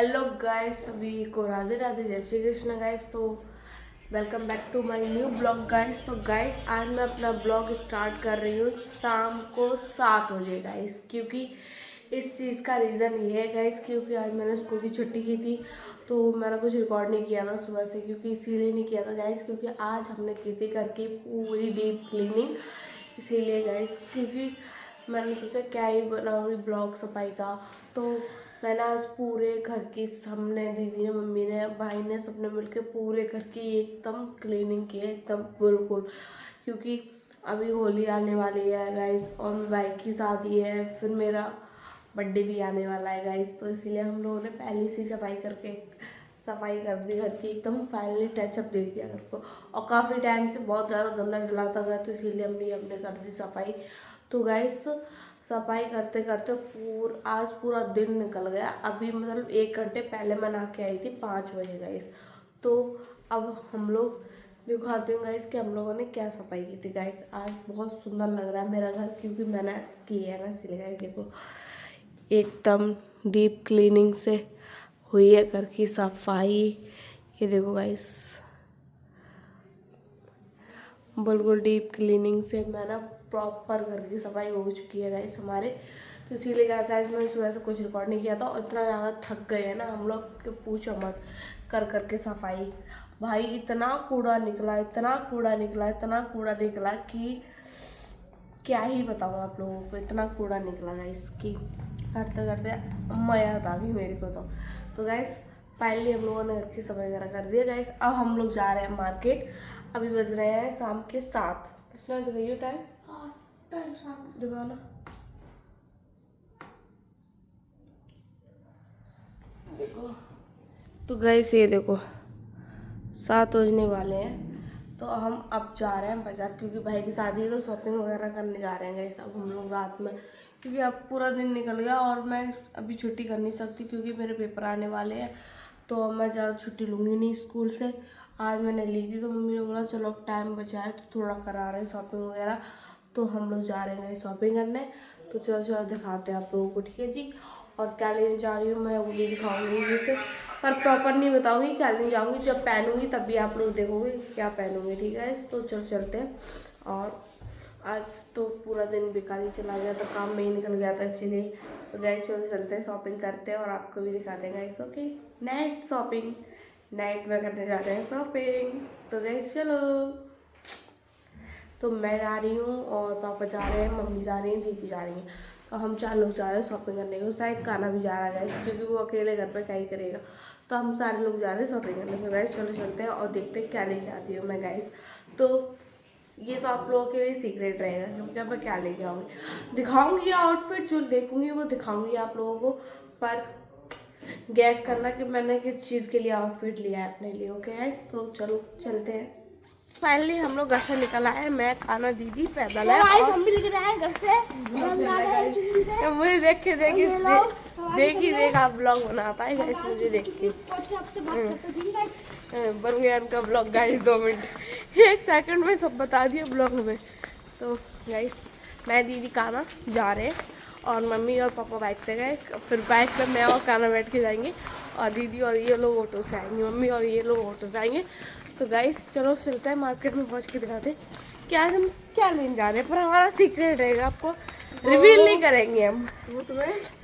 Hello guys, सभी को राधे राधे, जय श्री कृष्ण गाइस। तो welcome back to my new blog guys. तो गाइस आज मैं अपना ब्लॉग स्टार्ट कर रही हूँ शाम को 7 बजे गाइस, क्योंकि इस चीज़ का रीज़न ये है गाइस, क्योंकि आज मैंने स्कूल की छुट्टी की थी तो मैंने कुछ रिकॉर्ड नहीं किया था सुबह से, क्योंकि इसीलिए नहीं किया था गाइस, क्योंकि आज हमने की थी घर की पूरी डीप क्लीनिंग। इसीलिए गाइस, क्योंकि मैंने सोचा क्या ही बनाऊँगी ब्लॉग सफाई का, तो मैंने आज पूरे घर की, हमने, दीदी ने, मम्मी ने, भाई ने, सबने मिलके पूरे घर की एकदम क्लीनिंग की है, एकदम बिल्कुल। क्योंकि अभी होली आने वाली है गाइस, और मेरे भाई की शादी है, फिर मेरा बर्थडे भी आने वाला है गाइस, तो इसीलिए हम लोगों ने पहले से सफाई कर दी घर की, एकदम फाइनली टचअप दे दिया घर को। और काफ़ी टाइम से बहुत ज़्यादा गंदा डलाता गया, तो इसीलिए हमने कर दी सफाई। तो गाइस सफाई करते करते आज पूरा दिन निकल गया। अभी मतलब 1 घंटे पहले मैं नहा के आई थी 5 बजे गाइस। तो अब हम लोग दिखाते हैं गाइस कि हम लोगों ने क्या सफाई की थी गाइस। आज बहुत सुंदर लग रहा है मेरा घर, क्योंकि मैंने की है ना, इसलिए गाइस देखो एकदम डीप क्लीनिंग से हुई है घर की सफाई। ये देखो गाइस, बिल्कुल डीप क्लीनिंग से मैं ना प्रॉपर घर की सफाई हो चुकी है गाइस हमारे। तो इसीलिए गाइस आज मैंने सुबह से कुछ रिकॉर्ड नहीं किया था, और इतना ज़्यादा थक गए हैं ना हम लोग कि पूछो मत, कर करके सफाई। भाई इतना कूड़ा निकला, इतना कूड़ा निकला, इतना कूड़ा निकला कि क्या ही बताऊँ आप लोगों को, इतना कूड़ा निकला गाइस कि करते करते अम्मा याद आ गई मेरे को। तो गाइस फाइनली हम लोगों ने घर की सफाई वगैरह कर दिया गाइस। अब हम लोग जा रहे हैं मार्केट। अभी बज रहे हैं शाम के 7। इसमें दिखाइए टाइम। हाँ, टाइम 7 दिखाना। देखो तो गाइस ये देखो 7 बजने वाले हैं। तो हम अब जा रहे हैं बाजार, क्योंकि भाई की शादी है, तो शॉपिंग वगैरह करने जा रहे हैं गाइस अब हम लोग रात में, क्योंकि अब पूरा दिन निकल गया और मैं अभी छुट्टी कर नहीं सकती, क्योंकि मेरे पेपर आने वाले हैं। तो मैं ज़्यादा छुट्टी लूँगी नहीं स्कूल से। आज मैंने ली थी, तो मम्मी ने बोला चलो टाइम बचा है तो थोड़ा करा रहे हैं शॉपिंग वगैरह। तो हम लोग जा रहे हैं शॉपिंग करने। तो चलो चलो दिखाते हैं आप लोगों को, ठीक है जी। और क्या लेने जा रही हूँ मैं वो भी दिखाऊंगी जैसे, पर प्रॉपर नहीं बताऊंगी क्या लेने जाऊंगी। जब पहनूंगी तभी आप लोग देखोगे क्या पहनूंगी, ठीक है। तो चलो चलते हैं। और आज तो पूरा दिन बेकार ही चला गया, तो काम में ही निकल गया था, इसीलिए। तो गैस चलो चलते हैं, शॉपिंग करते हैं और आपको भी दिखा देंगे guys. Okay, night shopping, night में करने जा रहे हैं शॉपिंग। तो गैस चलो। तो मैं जा रही हूँ और पापा जा रहे हैं, मम्मी जा रही हैं, दीदी जा रही हैं। तो हम 4 लोग जा रहे हैं शॉपिंग करने को। शायद काना भी जा रहा है गाइस, क्योंकि वो अकेले घर पर क्या ही करेगा। तो हम सारे लोग जा रहे हैं शॉपिंग करने को गाइस। चलो चलते हैं और देखते हैं क्या लेके आती हूँ मैं गाइस। तो ये तो आप लोगों के लिए सीक्रेट रहेगा, क्योंकि मैं क्या लेके आऊँगी, दिखाऊंगी आउटफिट जो देखूंगी वो दिखाऊंगी आप लोगों को, पर गैस करना कि मैंने किस चीज़ के लिए आउटफिट लिया है अपने लिए। ओके गाइस, तो चलो चलते हैं। फाइनली हम लोग घर से निकल आए, मैं, खाना, दीदी पैदल है, और हम भी निकल आए घर से। मुझे देख के देख आप ब्लॉग बनाता है गाइस, मुझे देख के बन गया इनका ब्लॉग गाइस। 2 मिनट 1 सेकंड में सब बता दिया ब्लॉग में। तो गाइस मैं, दीदी, काना जा रहे हैं, और मम्मी और पापा बाइक से गए। फिर बाइक पे मैं और काना बैठ के जाएंगे, और दीदी और ये लोग ऑटो से आएंगे, मम्मी और ये लोग ऑटो से आएंगे। तो गाइस चलो चलते हैं मार्केट में, पहुंच के दिखाते हैं कि आज हम क्या लेने जा रहे हैं, पर हमारा सीक्रेट रहेगा, आपको रिवील नहीं करेंगे हम।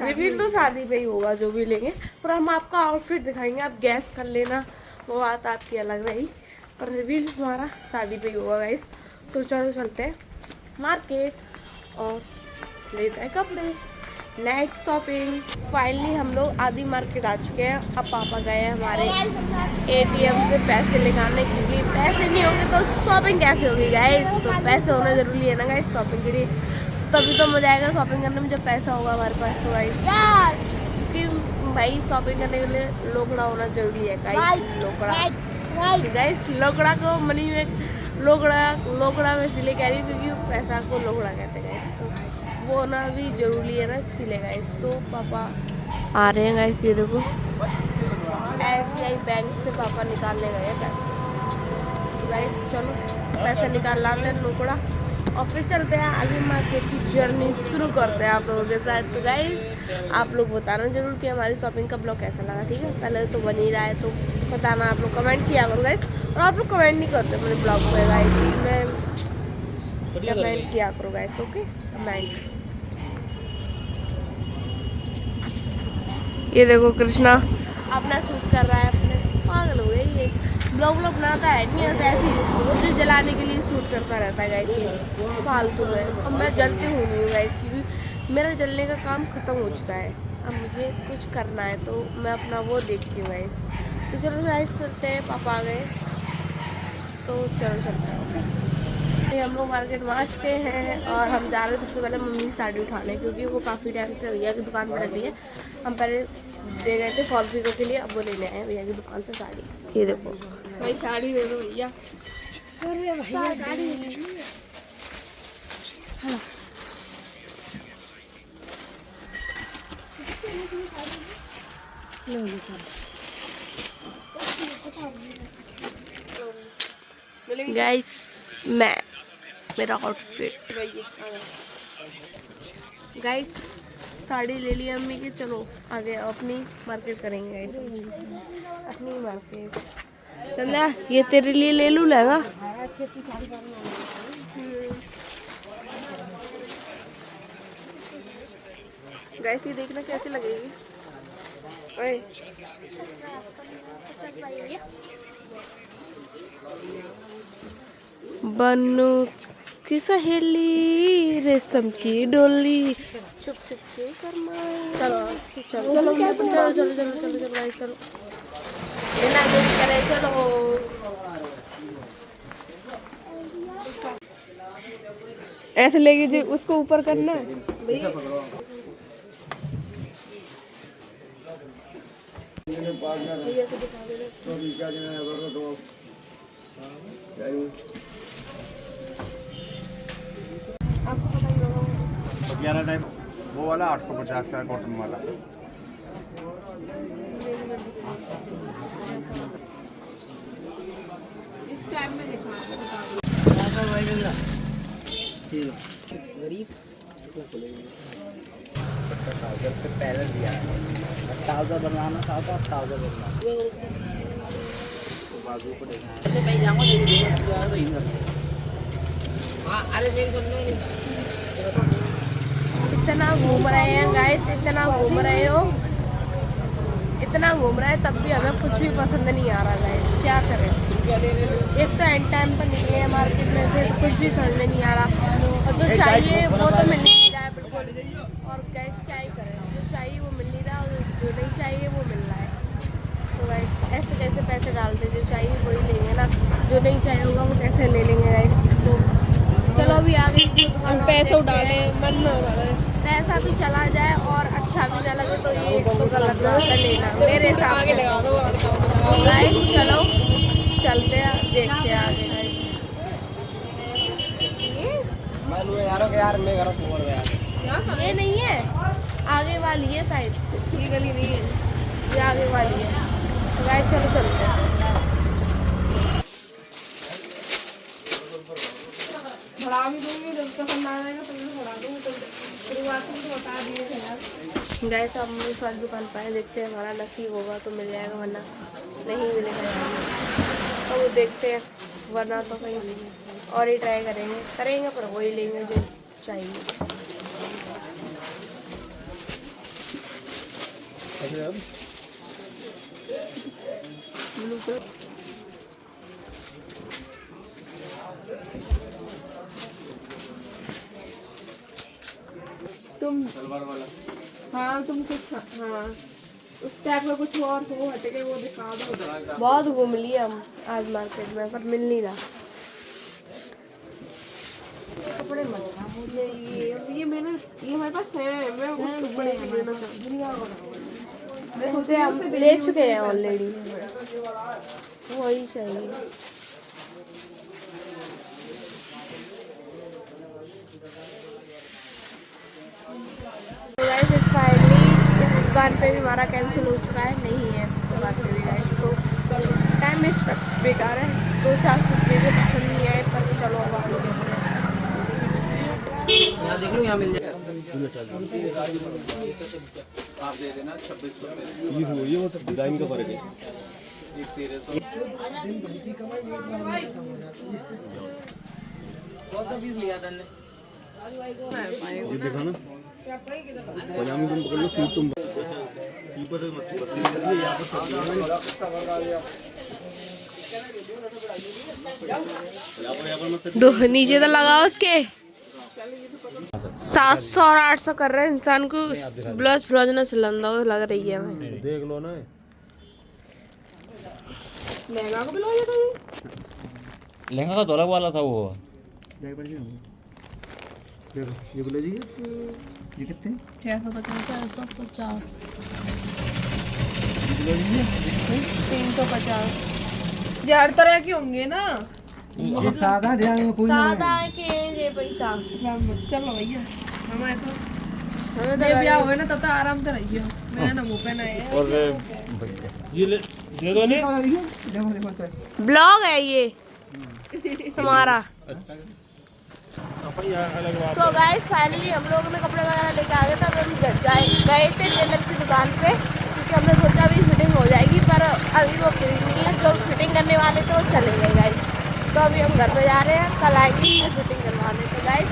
रिवील तो शादी पे ही होगा जो भी लेंगे, पर हम आपका आउटफिट दिखाएंगे, आप गैस कर लेना, वो बात आपकी अलग रही, पर रिवील हमारा शादी पे ही होगा गाइस। तो चलो चलते हैं मार्केट और लेते हैं कपड़े, नाइट शॉपिंग। फाइनली हम लोग आदि मार्केट आ चुके हैं। अब पापा गए हैं हमारे ATM से पैसे निकालने, क्योंकि पैसे नहीं होंगे तो शॉपिंग कैसे होगी गाइस। तो पैसे होना ज़रूरी है ना गाइस शॉपिंग के लिए, तभी तो मजा आएगा शॉपिंग करने में, जब पैसा होगा हमारे पास। तो गाइस क्योंकि भाई शॉपिंग करने के लिए लोकड़ा होना ज़रूरी है गाइस। लोकड़ा गाइस, लोकड़ा को मनी में लोकड़ा में इसलिए कह रही हूँ क्योंकि पैसा को लोकड़ा कहते हैं गाइस, तो वो होना भी ज़रूरी है ना, इसीलिए गाइस। तो पापा आ रहे हैं गाइस, ये देखो SBI बैंक से पापा निकालने गए हैं पैसे। तो गाइस चलो पैसे निकाल लाते हैं लोकड़ा, और फिर चलते हैं आगे मार्केट की जर्नी शुरू करते हैं आप लोगों के साथ। तो गाइस आप लोग बताना जरूर कि हमारी शॉपिंग का ब्लॉग कैसा लगा, ठीक है। पहले तो बन ही रहा है तो बताना, आप लोग कमेंट किया करो गाइस। और आप लोग कमेंट नहीं करते मेरे ब्लॉग पे गाइस, मैं कमेंट किया करो गाइस, ओके कमेंट। ये देखो कृष्णा अपना शूट कर रहा है, अपने पागल हो गई ये, ब्लॉग बनाता है नहीं ऐसे ही, मुझे जलाने के लिए शूट करता रहता है गाइस ये फालतू में। अब मैं जलती हूँ नहीं गाइस, क्योंकि मेरा जलने का काम ख़त्म हो चुका है, अब मुझे कुछ करना है तो मैं अपना वो देखती हूँ गाइस। तो चलो गाइस चलते हैं, पापा आ गए तो चलो चलते हैं, ओके। हम लोग मार्केट में आ चुके हैं और हम जा रहे हैं सबसे पहले मम्मी की साड़ी उठाने, क्योंकि वो काफ़ी टाइम से भैया की दुकान पर रहती है। हम पहले दे गए थे फॉल फिगर के लिए, अब वो लेने आए भैया की दुकान से साड़ी। ये देखो भाई साड़ी दे दो भैया, गाइस मैं मेरा आउटफिट गाइस, साड़ी ले ली अम्मी की। चलो आगे अपनी मार्केट करेंगे गाइस, अपनी मार्केट। संध्या ये तेरे लिए ले लूँ लहंगा। गाइस ये देखना कैसी लगेगी। ओए बनू की सहेली रेशम की डोली चुप चुप के फरमाए। चलो चलो चलो चलो चलो चलो चलो चलो चलो गाइस चलो, बिना देरी करे चलो। ऐसे लेके जी उसको ऊपर करना है। ग्यारह टाइप वो वाला 850 का कॉटन वाला। इस टाइम में दिखा गरीब से पहले दिया है, ट्राउजर बनवाना था तो ट्राउजर बनवाना बाजू को देखना है। इतना घूम रहे हैं गाइस, इतना घूम रहे हो, इतना घूम रहे हैं तब भी हमें कुछ भी पसंद नहीं आ रहा गाइस, क्या करें। एक तो एंड टाइम पर निकले हैं मार्केट में से, तो कुछ भी समझ में नहीं आ रहा, और जो चाहिए वो तो मिल नहीं रहा है बिल्कुल। और गाइस क्या ही करें, जो चाहिए वो मिल नहीं रहा और जो नहीं चाहिए वो मिल रहा है। तो गाइस ऐसे कैसे पैसे डालते, जो चाहिए वही लेंगे ना, जो नहीं चाहिए होगा वो कैसे ले लेंगे गाइस। तो चलो अभी आगे हम पैसे डाले मन पैसा भी चला जाए और अच्छा भी ना लगे तो ये तो गलत बात है लेना मेरे हिसाब से। गाइस चलो चलते हैं, देखते हैं आगे गाइस। ये नहीं है, आगे वाली है शायद, ये गली नहीं है, ये आगे वाली है। तो गाइस चलो चलते हैं। बढ़ा भी दूंगी जब पसंद आ जाएगा तो मैं बढ़ा दूंगी, तो शुरुआत में तो बता दिए थे यार। गाइस हम इस वाली दुकान पर देखते हैं, हमारा नसीब होगा तो मिल जाएगा, वरना नहीं मिलेगा तो वो देखते हैं, वरना तो कहीं और ही ट्राई करेंगे पर वही लेंगे जो चाहिए। तुम हाँ तुम कुछ हाँ उस टाइप में कुछ और हो हटके वो दिखा दो। बहुत घूम लिए हम आज मार्केट में पर मिल नहीं रहा। कपड़े मत मुझे ये मैंने ये हमारे पास है, मैं उस टुकड़े के लेना चाहती हूँ, उसे हम ले चुके हैं ऑलरेडी, वही चाहिए। तो गाइस इस फाइनली इस दुकान पे भी हमारा कैंसिल हो चुका है, नहीं है इस दुकान पे भी गाइस, तो टाइम वेस्ट बेकार है। 2-4 चीज़ें पसंद नहीं आए पर चलो अब आगे यहाँ देख लो, यहाँ मिल जाएगा। आप दे देना 2600 ये वो डिजाइन का फर्क है। 1300 कौन सा पीस लिया था ने ये देखा ना, पजामी तुम पकड़ लो, सूट तुम कीपर से मत यहाँ पर दो नीचे तो लगाओ उसके 700 और 800 कर रहे हैं इंसान को ब्लाउज फ्रॉजना सिलंदा लग रही है हमें। देख लो ना, लहंगा को ब्लाउज था ये लहंगा का तो अलग वाला था वो। देखो ये बोले जी, ये कितने 650 450 350 ये हर तरह के होंगे ना, ये सादा ध्यान में कोई सादा के ये पैसा चलो भैया हमारे तो हमें ये ब्याह हुए ना तब तक आराम से रहिए। मैं ना मुंह पे ना है और ये ले दो ने ब्लॉग है ये हमारा। तो गाइस फाइनली हम लोगों ने कपड़े वगैरह लेके आ गए थे। हम गए थे टेलर की दुकान पे क्योंकि हमने सोचा अभी फिटिंग हो जाएगी, पर अभी वो फिटिंग नहीं है। जो फिटिंग करने वाले थे वो चले गए गाइस। तो अभी हम घर पे जा रहे हैं, कल आएंगे फिटिंग करवाने। तो गाइस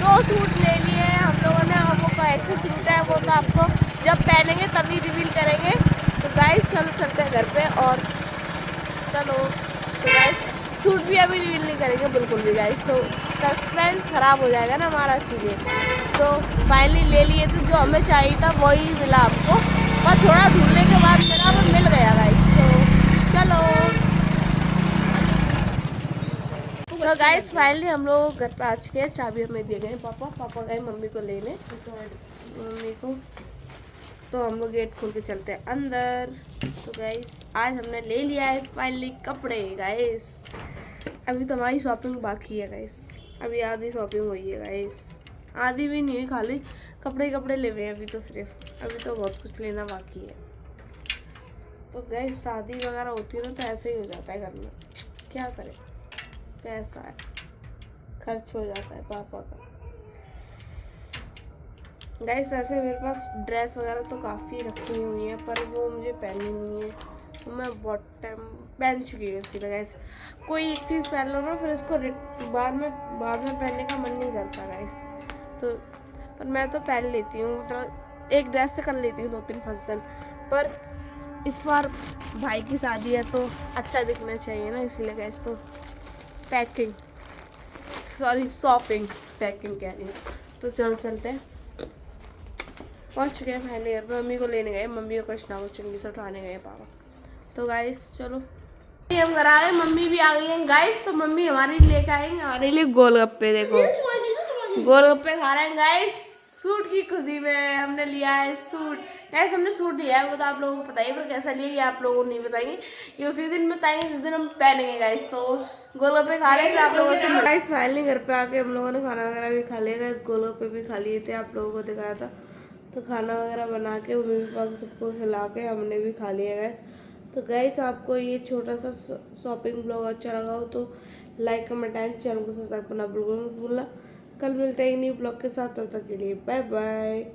2 सूट ले लिए हैं हम लोगों ने, और वो कैसे सूट है वो तो आपको जब पहनेंगे तभी रिवील करेंगे। तो गाइस चलो चलते हैं घर पे। और चलो तो गाइस सूट भी अभी रिवील नहीं करेंगे बिल्कुल भी गाइस, तो सस्पेंस खराब हो जाएगा ना हमारा, इसीलिए। तो फाइनली ले लिए, तो जो हमें चाहिए था वही मिला हमको, और थोड़ा ढूंढने के बाद मिला, वो मिल गया गाइस। तो चलो तो गाइस फाइनली हम लोग घर पे आ चुके हैं। चाबी हमें दे गए पापा गए मम्मी को लेने, मम्मी को। तो हम लोग गेट खोल के चलते हैं अंदर। तो गाइस आज हमने ले लिया है फाइनली कपड़े गाइस। अभी तो हमारी शॉपिंग बाकी है गाइस, अभी आधी शॉपिंग हुई है गाइस, आधी भी नहीं हुई, खाली कपड़े ले हुए अभी तो सिर्फ, अभी तो बहुत कुछ लेना बाकी है। तो गाइस शादी वगैरह होती है ना तो ऐसे ही हो जाता है घर में, क्या करें, पैसा है, खर्च हो जाता है पापा का। गाइस वैसे मेरे पास ड्रेस वगैरह तो काफ़ी रखी हुई है, पर वो मुझे पहनी नहीं है, तो मैं बहुत टाइम पहन चुकी हूँ उसी में। गाइस कोई एक चीज़ पहन लो ना, फिर उसको बाद में पहनने का मन नहीं करता गाइस। तो पर मैं तो पहन लेती हूँ, मतलब एक ड्रेस से कर लेती हूँ 2-3 फंक्शन। पर इस बार भाई की शादी है तो अच्छा दिखना चाहिए ना, इसीलिए गाइस तो शॉपिंग पैकिंग कह रही हूँ। तो चलो चलते हैं, पहुँच चुके हैं फाइनली घर पर। मम्मी को लेने गए, मम्मी को कुछ ना कुछ चुंगी से उठाने गए पापा। तो गाइस चलो हम घर आ गए, मम्मी भी आ गई हैं गाइस। तो मम्मी हमारे लिए लेके आएंगे, हमारे लिए गोलगप्पे, देखो गोलगप्पे खा रहे हैं गाइस। सूट की खुशी में हमने लिया है सूट गाइस, हमने सूट लिया है, वो तो आप लोगों को पता ही, पर कैसा लिया ये आप लोगों को नहीं बताएंगे, ये उसी दिन बताएंगे जिस दिन हम पहनेंगे गाइस। तो गोलगप्पे खा रहे थे आप लोगों से गाइस। फाइनली घर पे आके हम लोगों ने खाना वगैरह भी खा लिया गाइस, गोलगप्पे भी खा लिए थे, आप लोगों को दिखाया था। तो खाना वगैरह बना के मम्मी पापा को सबको खिला के हमने भी खा लिया गाइस। तो गाइस आपको ये छोटा सा शॉपिंग ब्लॉग अच्छा लगा हो तो लाइक कमेंट एंड चैनल को सब्सक्राइब करना बिल्कुल मत भूलना। कल मिलते हैं न्यू ब्लॉग के साथ, तब तक के लिए बाय बाय।